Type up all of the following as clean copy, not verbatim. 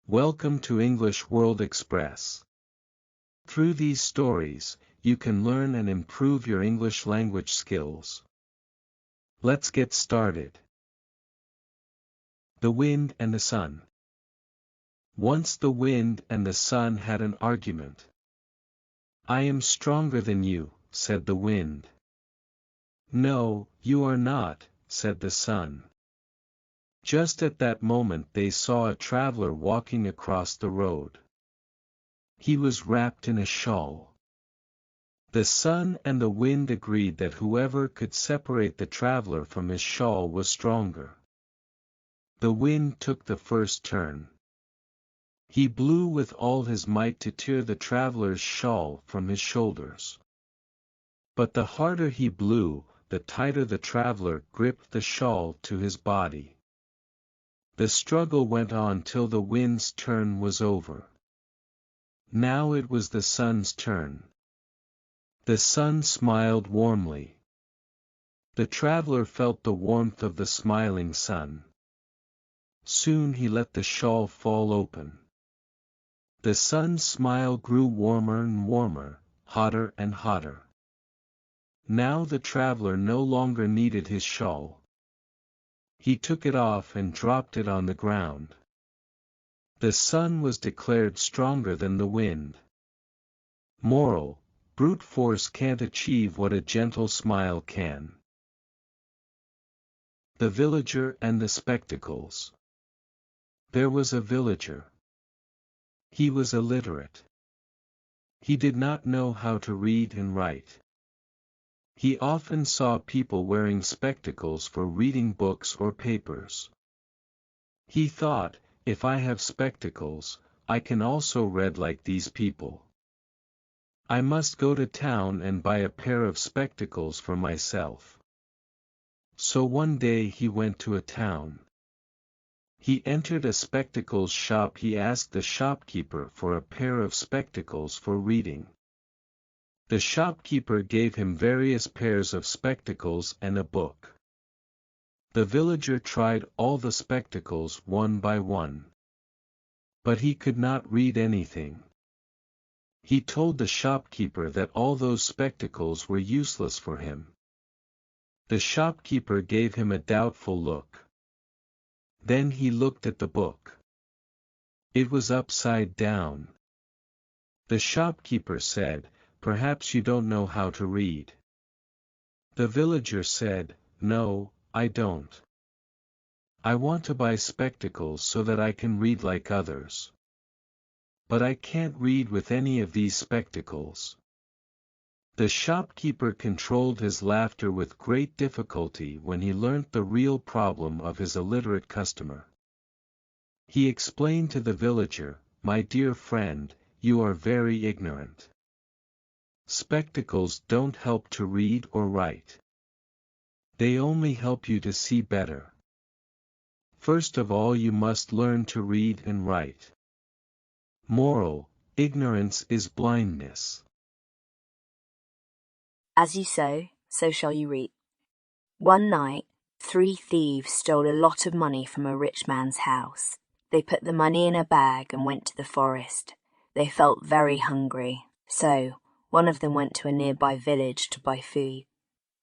Welcome to English World Express. Through these stories, you can learn and improve your English language skills. Let's get started. The Wind and the Sun. Once the wind and the sun had an argument. "I am stronger than you," said the wind. "No, you are not," said the sun. Just at that moment they saw a traveler walking across the road. He was wrapped in a shawl. The sun and the wind agreed that whoever could separate the traveler from his shawl was stronger. The wind took the first turn. He blew with all his might to tear the traveler's shawl from his shoulders. But the harder he blew, the tighter the traveler gripped the shawl to his body. The struggle went on till the wind's turn was over. Now it was the sun's turn. The sun smiled warmly. The traveler felt the warmth of the smiling sun. Soon he let the shawl fall open. The sun's smile grew warmer and warmer, hotter and hotter. Now the traveler no longer needed his shawl. He took it off and dropped it on the ground. The sun was declared stronger than the wind. Moral: brute force can't achieve what a gentle smile can. The Villager and the Spectacles. There was a villager. He was illiterate. He did not know how to read and write. He often saw people wearing spectacles for reading books or papers. He thought, "If I have spectacles, I can also read like these people. I must go to town and buy a pair of spectacles for myself." So one day he went to a town. He entered a spectacles shop. He asked the shopkeeper for a pair of spectacles for reading. The shopkeeper gave him various pairs of spectacles and a book. The villager tried all the spectacles one by one. But he could not read anything. He told the shopkeeper that all those spectacles were useless for him. The shopkeeper gave him a doubtful look. Then he looked at the book. It was upside down. The shopkeeper said, "Perhaps you don't know how to read." The villager said, "No, I don't. I want to buy spectacles so that I can read like others. But I can't read with any of these spectacles." The shopkeeper controlled his laughter with great difficulty when he learnt the real problem of his illiterate customer. He explained to the villager, "My dear friend, you are very ignorant. Spectacles don't help to read or write. They only help you to see better. First of all you must learn to read and write." Moral: ignorance is blindness. As you sow, so shall you reap. One night, 3 thieves stole a lot of money from a rich man's house. They put the money in a bag and went to the forest. They felt very hungry, so one of them went to a nearby village to buy food.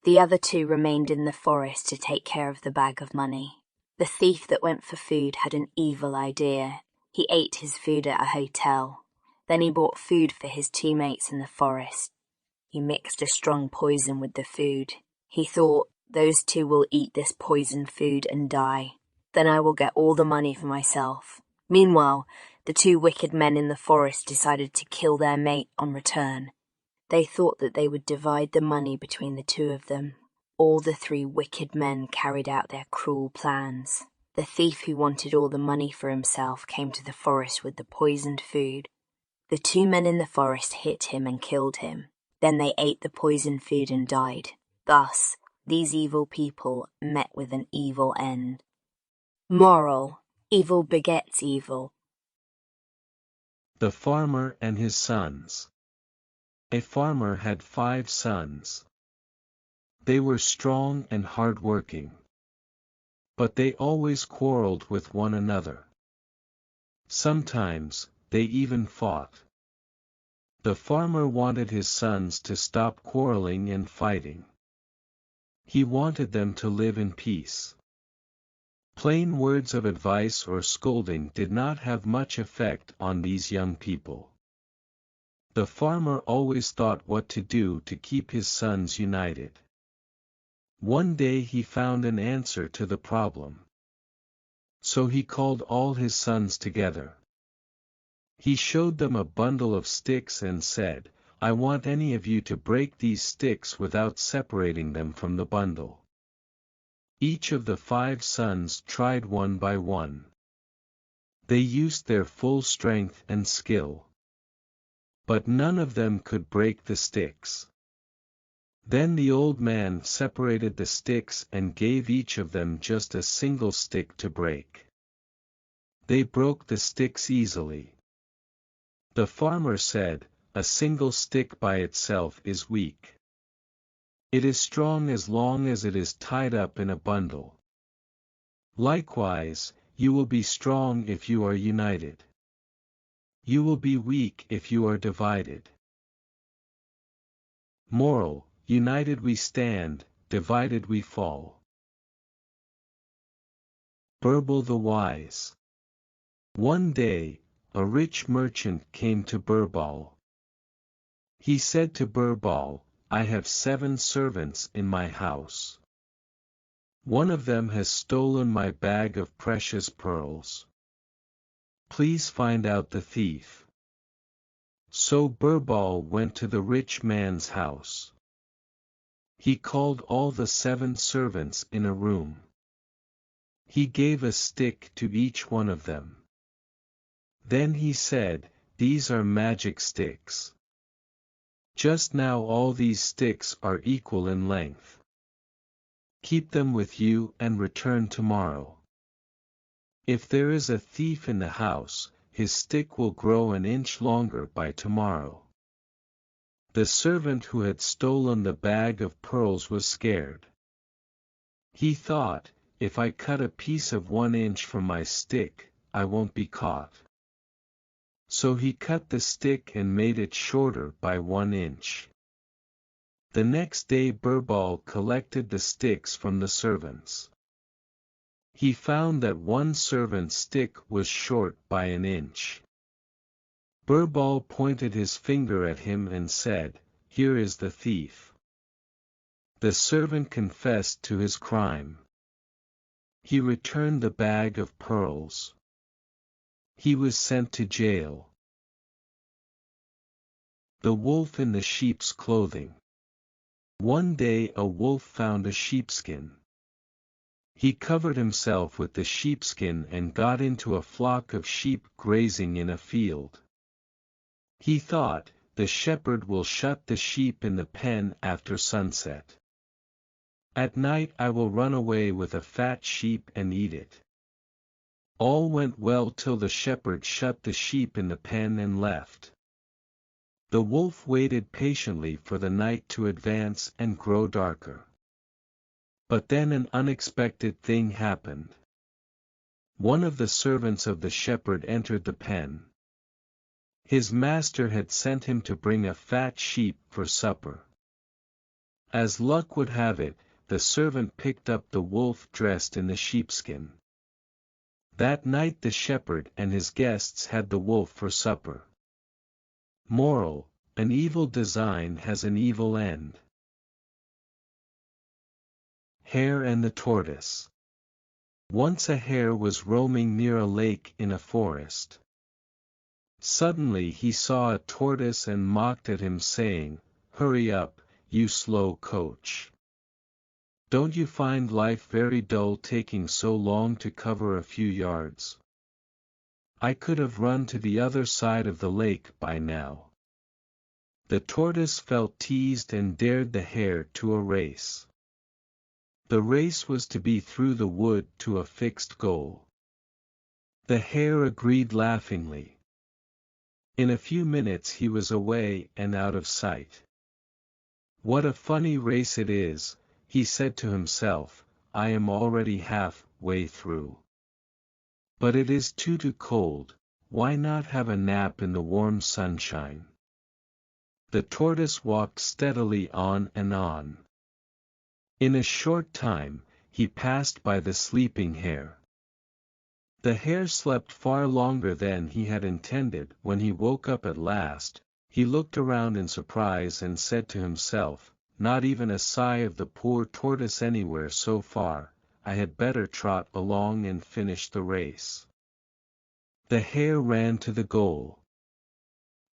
The other 2 remained in the forest to take care of the bag of money. The thief that went for food had an evil idea. He ate his food at a hotel. Then he bought food for his 2 mates in the forest. He mixed a strong poison with the food. He thought, "Those 2 will eat this poisoned food and die. Then I will get all the money for myself." Meanwhile, the 2 wicked men in the forest decided to kill their mate on return. They thought that they would divide the money between the 2 of them. All the 3 wicked men carried out their cruel plans. The thief who wanted all the money for himself came to the forest with the poisoned food. The 2 men in the forest hit him and killed him. Then they ate the poisoned food and died. Thus, these evil people met with an evil end. Moral: evil begets evil. The Farmer and his Sons. A farmer had 5 sons. They were strong and hard-working. But they always quarreled with one another. Sometimes, they even fought. The farmer wanted his sons to stop quarreling and fighting. He wanted them to live in peace. Plain words of advice or scolding did not have much effect on these young people. The farmer always thought what to do to keep his sons united. One day he found an answer to the problem. So he called all his sons together. He showed them a bundle of sticks and said, "I want any of you to break these sticks without separating them from the bundle." Each of the 5 sons tried one by one. They used their full strength and skill. But none of them could break the sticks. Then the old man separated the sticks and gave each of them just a single stick to break. They broke the sticks easily. The farmer said, "A single stick by itself is weak. It is strong as long as it is tied up in a bundle. Likewise, you will be strong if you are united. You will be weak if you are divided." Moral: united we stand, divided we fall. Birbal the Wise. One day, a rich merchant came to Birbal. He said to Birbal, "I have 7 servants in my house. One of them has stolen my bag of precious pearls. Please find out the thief." So Birbal went to the rich man's house. He called all the 7 servants in a room. He gave a stick to each one of them. Then he said, "These are magic sticks. Just now all these sticks are equal in length. Keep them with you and return tomorrow. If there is a thief in the house, his stick will grow an inch longer by tomorrow." The servant who had stolen the bag of pearls was scared. He thought, "If I cut a piece of 1 inch from my stick, I won't be caught." So he cut the stick and made it shorter by 1 inch. The next day Birbal collected the sticks from the servants. He found that one servant's stick was short by 1 inch. Birbal pointed his finger at him and said, "Here is the thief." The servant confessed to his crime. He returned the bag of pearls. He was sent to jail. The wolf in the sheep's clothing. One day a wolf found a sheepskin. He covered himself with the sheepskin and got into a flock of sheep grazing in a field. He thought, "The shepherd will shut the sheep in the pen after sunset. At night I will run away with a fat sheep and eat it." All went well till the shepherd shut the sheep in the pen and left. The wolf waited patiently for the night to advance and grow darker. But then an unexpected thing happened. One of the servants of the shepherd entered the pen. His master had sent him to bring a fat sheep for supper. As luck would have it, the servant picked up the wolf dressed in the sheepskin. That night the shepherd and his guests had the wolf for supper. Moral: an evil design has an evil end. Hare and the Tortoise. Once a hare was roaming near a lake in a forest. Suddenly he saw a tortoise and mocked at him, saying, "Hurry up, you slow coach. Don't you find life very dull taking so long to cover a few yards? I could have run to the other side of the lake by now." The tortoise felt teased and dared the hare to a race. The race was to be through the wood to a fixed goal. The hare agreed laughingly. In a few minutes he was away and out of sight. "What a funny race it is," he said to himself, "I am already half way through. But it is too cold, why not have a nap in the warm sunshine? The tortoise walked steadily on and on. In a short time, he passed by the sleeping hare. The hare slept far longer than he had intended. When he woke up at last, he looked around in surprise and said to himself, "Not even a sigh of the poor tortoise anywhere so far. I had better trot along and finish the race." The hare ran to the goal.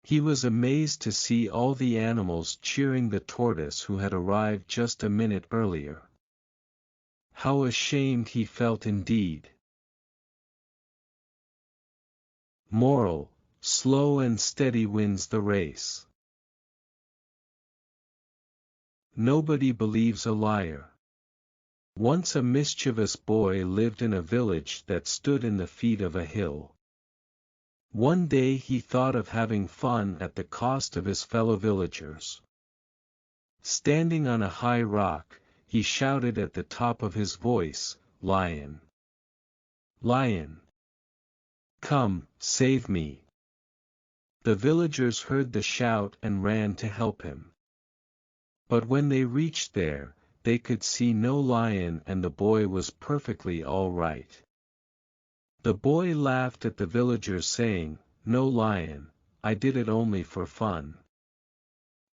He was amazed to see all the animals cheering the tortoise who had arrived just a minute earlier. How ashamed he felt indeed. Moral: slow and steady wins the race. Nobody believes a liar. Once a mischievous boy lived in a village that stood in the feet of a hill. One day he thought of having fun at the cost of his fellow villagers. Standing on a high rock, he shouted at the top of his voice, "Lion! Lion! Come, save me!" The villagers heard the shout and ran to help him. But when they reached there, they could see no lion and the boy was perfectly all right. The boy laughed at the villagers saying, "No lion, I did it only for fun."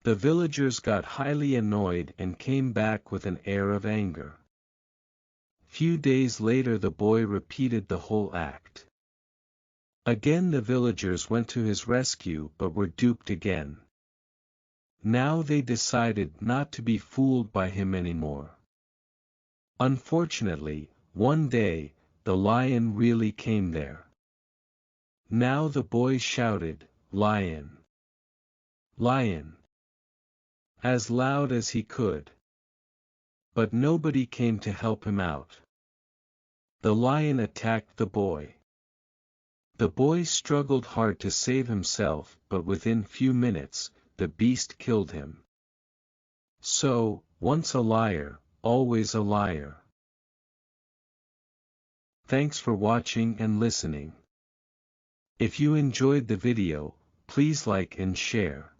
The villagers got highly annoyed and came back with an air of anger. Few days later the boy repeated the whole act. Again the villagers went to his rescue but were duped again. Now they decided not to be fooled by him anymore. Unfortunately, one day, the lion really came there. Now the boy shouted, "Lion! Lion!" as loud as he could. But nobody came to help him out. The lion attacked the boy. The boy struggled hard to save himself, but within few minutes, the beast killed him. So, once a liar, always a liar. Thanks for watching and listening. If you enjoyed the video, please like and share.